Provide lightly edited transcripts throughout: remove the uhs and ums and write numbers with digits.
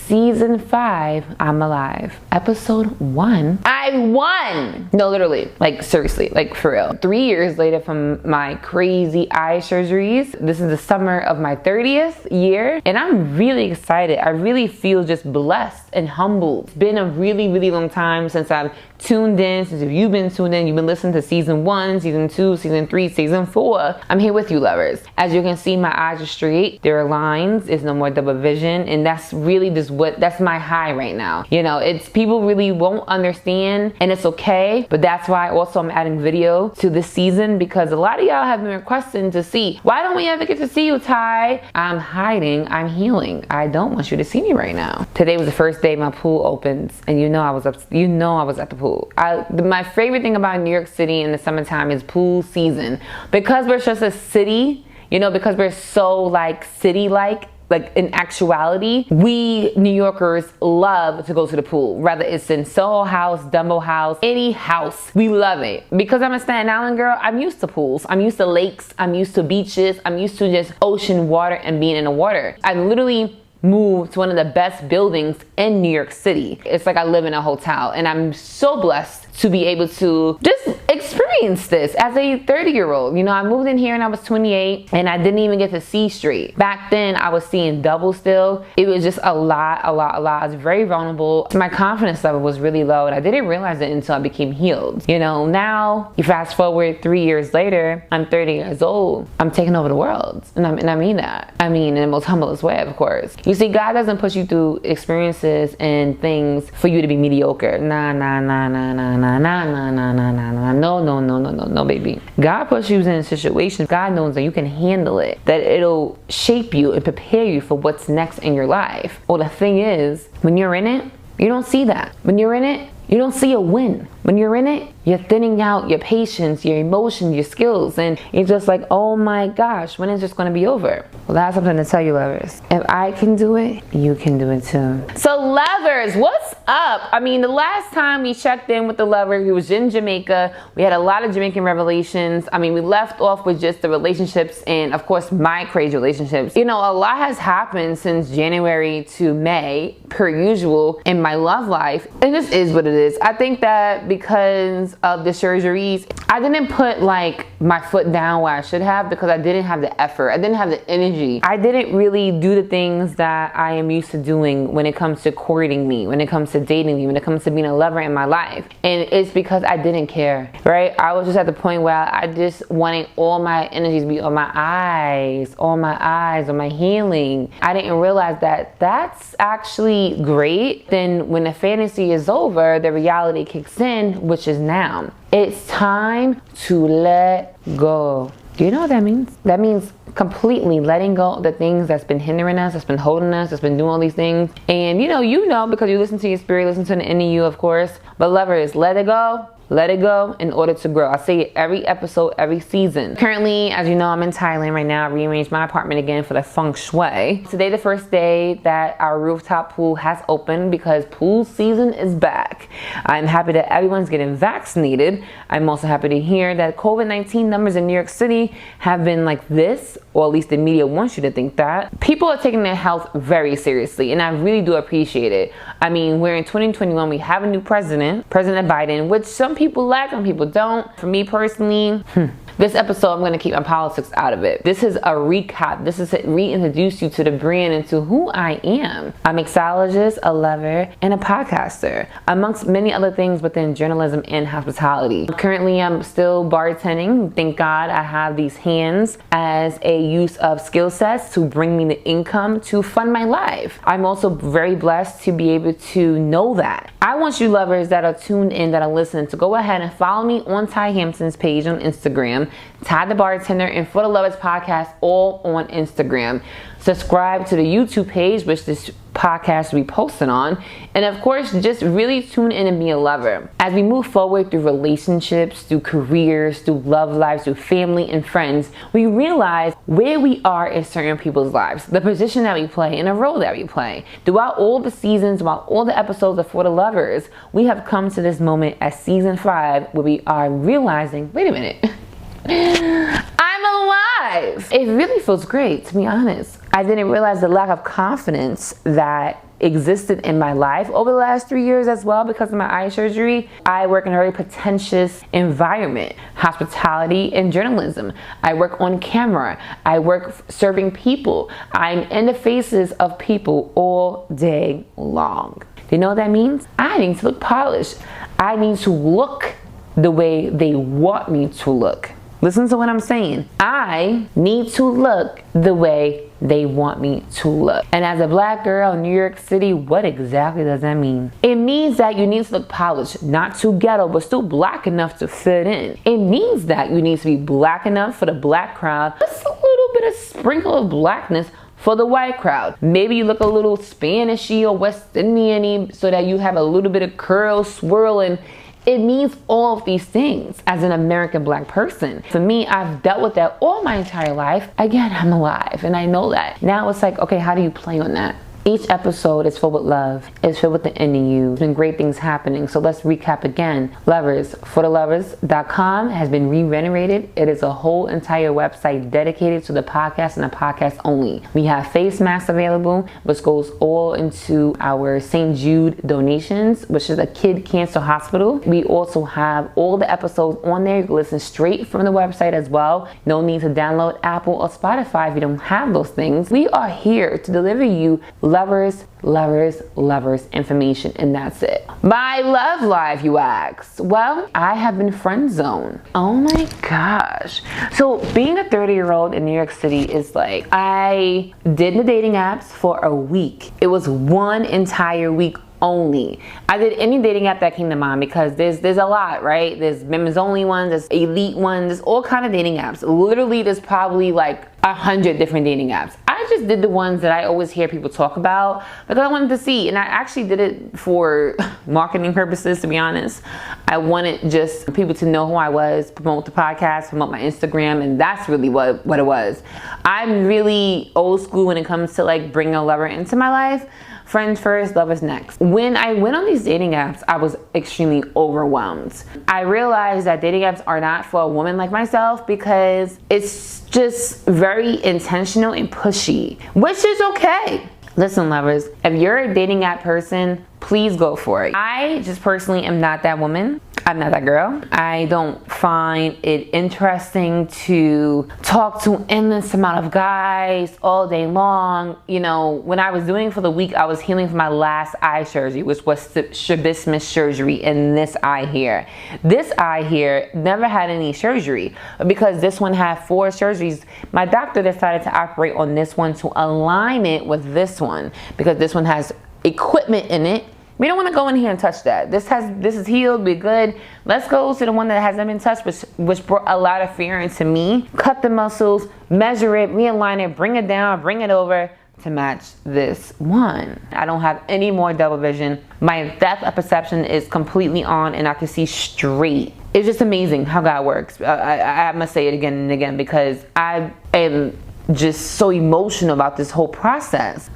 Season 5, I'm Alive. Episode 1, I won! No, literally, like seriously, like for real. 3 years later from my crazy eye surgeries, this is the summer of my 30th year, and I'm really excited. I really feel just blessed and humbled. It's been a really, really long time since I've tuned in, since you've been tuned in, you've been listening to season 1, season 2, season 3, season 4. I'm here with you, lovers. As you can see, my eyes are straight, there are lines, it's no more double vision, and that's really just that's my high right now. You know, it's people really won't understand, and it's okay, but that's why also I'm adding video to this season, because a lot of y'all have been requesting to see, why don't we ever get to see you, Ty? I'm hiding, I'm healing. I don't want you to see me right now. Today was the first day my pool opens, and you know I was at the pool. My favorite thing about New York City in the summertime is pool season, because we're just a city, you know, because we're so like city-like in actuality, we New Yorkers love to go to the pool. Whether it's in Soho House, Dumbo House, any house, we love it. Because I'm a Staten Island girl, I'm used to pools. I'm used to lakes, I'm used to beaches, I'm used to just ocean water and being in the water. I literally moved to one of the best buildings in New York City. It's like I live in a hotel, and I'm so blessed to be able to just experience this as a 30-year-old. You know, I moved in here and I was 28, and I didn't even get to see straight. Back then, I was seeing double still. It was just a lot. I was very vulnerable. My confidence level was really low, and I didn't realize it until I became healed. You know, now, you fast forward 3 years later, I'm 30 years old. I'm taking over the world, and I mean that. I mean, in the most humblest way, of course. You see, God doesn't push you through experiences and things for you to be mediocre. Nah, no, baby. God puts you in situations, God knows that you can handle it, that it'll shape you and prepare you for what's next in your life. Well, the thing is, when you're in it, you don't see that. When you're in it, you don't see a win. When you're in it, you're thinning out your patience, your emotions, your skills, and you're just like, oh my gosh, when is this gonna be over? Well, that's something to tell you, lovers. If I can do it, you can do it too. So, lovers, what's up? I mean, the last time we checked in with the lover, he was in Jamaica. We had a lot of Jamaican revelations. I mean, we left off with just the relationships and, of course, my crazy relationships. You know, a lot has happened since January to May, per usual, in my love life. And this is what it is. I think that because of the surgeries, I didn't put like my foot down where I should have, because I didn't have the effort. I didn't have the energy. I didn't really do the things that I am used to doing when it comes to courting me, when it comes to dating me, when it comes to being a lover in my life. And it's because I didn't care, right? I was just at the point where I just wanted all my energies to be on my eyes, on my healing. I didn't realize that that's actually great. Then when the fantasy is over, the reality kicks in, which is now. It's time to let go. Do you know what that means? That means completely letting go of the things that's been hindering us, that's been holding us, that's been doing all these things. And you know, because you listen to your spirit, listen to the inner you, of course. But lovers, let it go. Let it go in order to grow. I say it every episode, every season. Currently, as you know, I'm in Thailand right now. I rearranged my apartment again for the feng shui. Today, the first day that our rooftop pool has opened, because pool season is back. I'm happy that everyone's getting vaccinated. I'm also happy to hear that COVID-19 numbers in New York City have been like this, or at least the media wants you to think that. People are taking their health very seriously, and I really do appreciate it. I mean, we're in 2021. We have a new president, President Biden, which some people like, some people don't. For me personally, this episode, I'm going to keep my politics out of it. This is a recap. This is to reintroduce you to the brand and to who I am. I'm a mixologist, a lover, and a podcaster, amongst many other things within journalism and hospitality. Currently, I'm still bartending. Thank God I have these hands as a use of skill sets to bring me the income to fund my life. I'm also very blessed to be able to know that. I want you lovers that are tuned in, that are listening, to go ahead and follow me on Tiy Hampton's page on Instagram, Ty the Bartender, and For the Lovers Podcast, all on Instagram. Subscribe to the YouTube page, which this podcast will be posted on. And of course, just really tune in and be a lover. As we move forward through relationships, through careers, through love lives, through family and friends, we realize where we are in certain people's lives, the position that we play, and the role that we play. Throughout all the seasons, throughout all the episodes of For the Lovers, we have come to this moment at season 5 where we are realizing, wait a minute, I'm alive. It really feels great, to be honest. I didn't realize the lack of confidence that existed in my life over the last 3 years as well because of my eye surgery. I work in a very pretentious environment, hospitality and journalism. I work on camera. I work serving people. I'm in the faces of people all day long. Do you know what that means? I need to look polished. I need to look the way they want me to look. Listen to what I'm saying. I need to look the way they want me to look. And as a black girl in New York City, what exactly does that mean? It means that you need to look polished, not too ghetto, but still black enough to fit in. It means that you need to be black enough for the black crowd, just a little bit of sprinkle of blackness for the white crowd. Maybe you look a little Spanishy or West Indian-y so that you have a little bit of curl, swirl, and it means all of these things as an American black person. For me, I've dealt with that all my entire life. Again, I'm alive and I know that. Now it's like, okay, how do you play on that? Each episode is filled with love. It's filled with the end in you. There's been great things happening. So let's recap again. Loversforthelovers.com has been re-renovated. It is a whole entire website dedicated to the podcast and the podcast only. We have face masks available, which goes all into our St. Jude donations, which is a kid cancer hospital. We also have all the episodes on there. You can listen straight from the website as well. No need to download Apple or Spotify if you don't have those things. We are here to deliver you lovers information, and that's it. My love life, you ask. Well, I have been friend zoned. Oh my gosh. So being a 30-year-old in New York City is like, I did the dating apps for a week. It was one entire week only. I did any dating app that came to mind because there's a lot, right? There's members only ones, there's elite ones, there's all kind of dating apps. Literally, there's probably like 100 different dating apps. I just did the ones that I always hear people talk about because I wanted to see, and I actually did it for marketing purposes, to be honest. I wanted just people to know who I was, promote the podcast, promote my Instagram, and that's really what it was. I'm really old school when it comes to like bringing a lover into my life. Friends first, lovers next. When I went on these dating apps, I was extremely overwhelmed. I realized that dating apps are not for a woman like myself because it's just very intentional and pushy, which is okay. Listen, lovers, if you're a dating app person, please go for it. I just personally am not that woman. I'm not that girl. I don't find it interesting to talk to an endless amount of guys all day long. You know, when I was doing it for the week, I was healing from my last eye surgery, which was strabismus surgery in this eye here. This eye here never had any surgery, but because this one had 4 surgeries, my doctor decided to operate on this one to align it with this one because this one has equipment in it. We don't want to go in here and touch that. This is healed, we're good. Let's go to the one that hasn't been touched, which brought a lot of fear into me. Cut the muscles, measure it, realign it, bring it down, bring it over to match this one. I don't have any more double vision. My depth of perception is completely on and I can see straight. It's just amazing how God works. I must say it again and again because I am just so emotional about this whole process.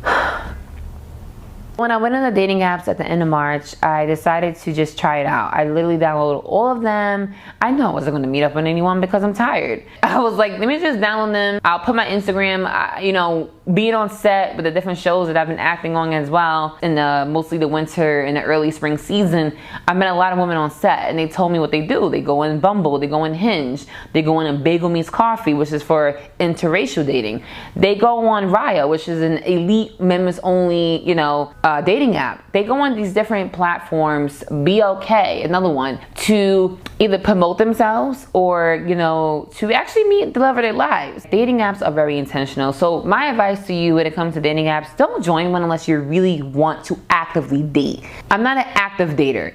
When I went on the dating apps at the end of March, I decided to just try it out. I literally downloaded all of them. I know I wasn't going to meet up with anyone because I'm tired. I was like, let me just download them. I'll put my Instagram, you know, being on set with the different shows that I've been acting on as well. In mostly the winter and the early spring season, I met a lot of women on set and they told me what they do. They go in Bumble, they go in Hinge, they go in Bagel Meets Coffee, which is for interracial dating. They go on Raya, which is an elite members only, you know, dating app. They go on these different platforms, BLK, another one, to either promote themselves or, you know, to actually meet the love of their lives. Dating apps are very intentional. So my advice to you when it comes to dating apps, don't join one unless you really want to actively date. I'm not an active dater.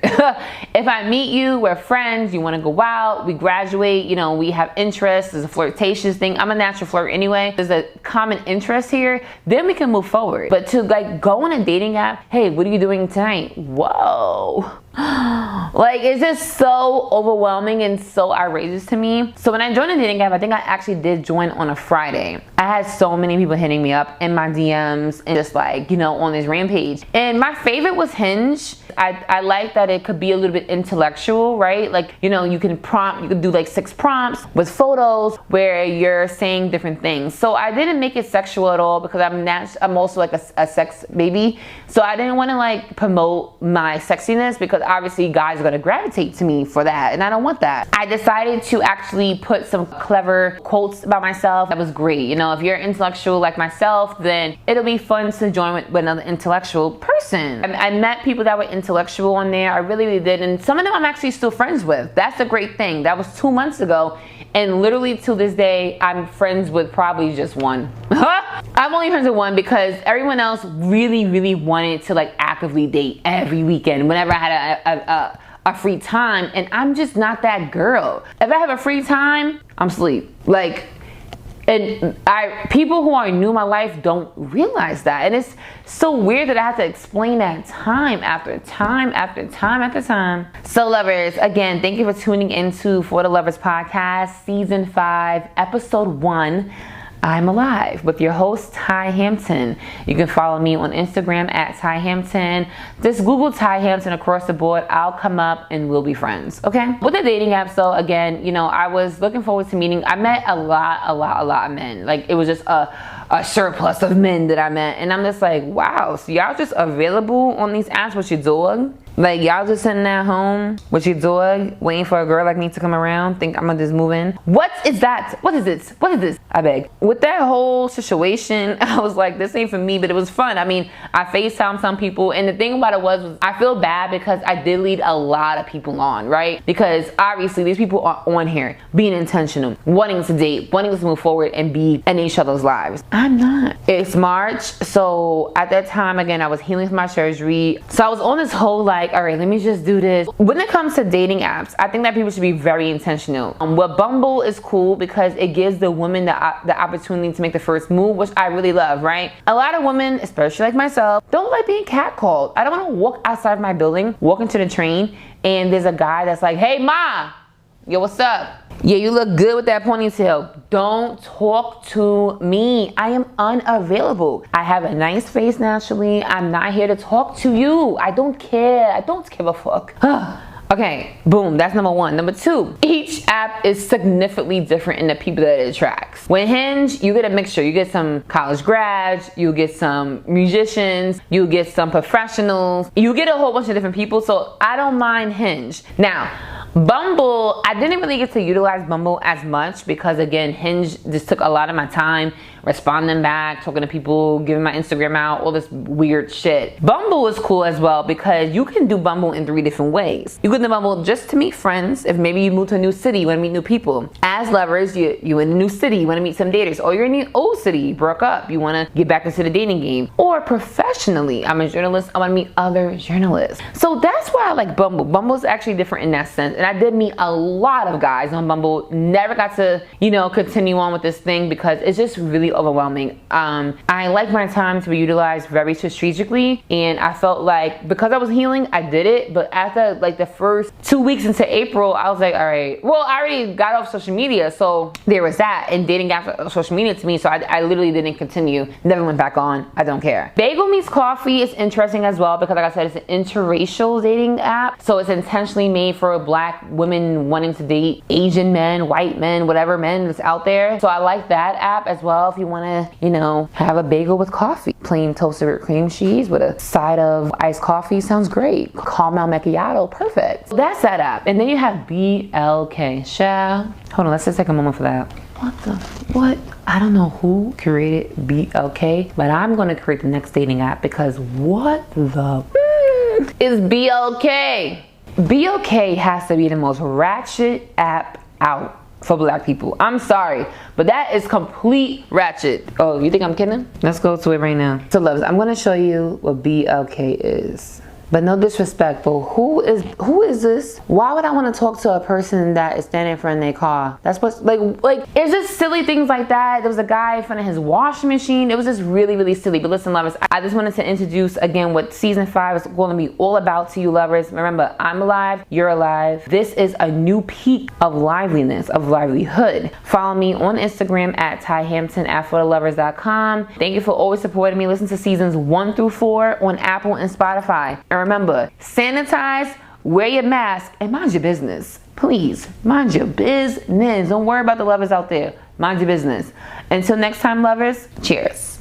If I meet you, we're friends, you want to go out, we graduate, you know, we have interests, there's a flirtatious thing. I'm a natural flirt anyway. There's a common interest here, then we can move forward. But to like go on a dating app, hey, what are you doing tonight? Whoa. Like, it's just so overwhelming and so outrageous to me. So when I joined the dating app, I think I actually did join on a Friday. I had so many people hitting me up in my DMs and just like, you know, on this rampage. And my favorite was Hinge. I like that it could be a little bit intellectual, right? Like, you know, you can do like 6 prompts with photos where you're saying different things. So I didn't make it sexual at all because I'm also like a sex baby. So I didn't want to like promote my sexiness because obviously guys are going to gravitate to me for that. And I don't want that. I decided to actually put some clever quotes about myself. That was great. You know, if you're intellectual like myself, then it'll be fun to join with another intellectual person. I met people that were intellectual on there. I really did. And some of them I'm actually still friends with. That's a great thing. That was 2 months ago. And literally to this day, I'm friends with probably just one. I'm only friends with one because everyone else really wanted to like actively date every weekend whenever I had a free time. And I'm just not that girl. If I have a free time, I'm asleep. Like, and people who are new in my life don't realize that. And it's so weird that I have to explain that time after time after time after time. So lovers, again, thank you for tuning into For the Lovers Podcast, Season 5, Episode 1. I'm Alive with your host, Tiy Hampton. You can follow me on Instagram at Tiy Hampton. Just Google Tiy Hampton across the board. I'll come up and we'll be friends, okay? With the dating apps though, again, you know, I was looking forward to meeting. I met a lot of men. Like, it was just a surplus of men that I met. And I'm just like, wow, so y'all just available on these apps with your dog? Like, y'all just sitting at home with your dog, waiting for a girl like me to come around, think I'm gonna just move in? What is that? What is this? What is this? I beg. With that whole situation, I was like, this ain't for me, but it was fun. I mean, I FaceTimed some people, and the thing about it was I feel bad because I did lead a lot of people on, right? Because obviously these people are on here being intentional, wanting to date, wanting to move forward and be in each other's lives. I'm not. It's March, so at that time, again, I was healing from my surgery. So I was on this whole like, all right, let me just do this. When it comes to dating apps, I think that people should be very intentional. Well, Bumble is cool because it gives the woman the opportunity to make the first move, which I really love, right? A lot of women, especially like myself, don't like being catcalled. I don't want to walk outside my building, walk into the train, and there's a guy that's like, hey, ma, yo, what's up? Yeah, you look good with that ponytail. Don't talk to me. I am unavailable. I have a nice face naturally. I'm not here to talk to you. I don't care. I don't give a fuck. Okay, boom, that's number 1. Number 2, each app is significantly different in the people that it attracts. With Hinge, you get a mixture. You get some college grads, you get some musicians, you get some professionals, you get a whole bunch of different people, so I don't mind Hinge. Now, Bumble, I didn't really get to utilize Bumble as much because, again, Hinge just took a lot of my time responding back, talking to people, giving my Instagram out, all this weird shit. Bumble is cool as well because you can do Bumble in 3 different ways. You can do Bumble just to meet friends. If maybe you move to a new city, you want to meet new people. As lovers, you in a new city, you want to meet some daters. Or you're in the old city, you broke up, you want to get back into the dating game. Or professionally, I'm a journalist, I want to meet other journalists. So that's why I like Bumble. Bumble is actually different in that sense. And I did meet a lot of guys on Bumble. Never got to, you know, continue on with this thing because it's just really overwhelming. I like my time to be utilized very strategically, and I felt like because I was healing, I did it. But after like the first 2 weeks into April, I was like, all right, well, I already got off social media, so there was that. And dating after social media to me, so I literally didn't continue. Never went back on. I don't care. Bagel Meets Coffee is interesting as well because, like I said, it's an interracial dating app, so it's intentionally made for Black women wanting to date Asian men, white men, whatever men that's out there. So I like that app as well if you want to, you know, have a bagel with coffee. Plain toasted with cream cheese with a side of iced coffee sounds great. Caramel macchiato, perfect. So that's that app. And then you have BLK. Shall, hold on, let's just take a moment for that. What? I don't know who created BLK, but I'm going to create the next dating app because what the is BLK? BLK has to be the most ratchet app out for Black people. I'm sorry, but that is complete ratchet. Oh, you think I'm kidding? Let's go to it right now. So loves, I'm gonna show you what BLK is. But no disrespect, but who is this? Why would I want to talk to a person that is standing in front of their car? That's what, like, it's just silly things like that. There was a guy in front of his washing machine. It was just really, really silly. But listen, lovers, I just wanted to introduce again what season 5 is going to be all about to you, lovers. Remember, I'm alive, you're alive. This is a new peak of liveliness, of livelihood. Follow me on Instagram at Tiy Hampton at ForTheLovers.com. Thank you for always supporting me. Listen to seasons 1 through 4 on Apple and Spotify. And remember, sanitize, wear your mask, and mind your business. Please, mind your business. Don't worry about the lovers out there. Mind your business. Until next time, lovers, cheers.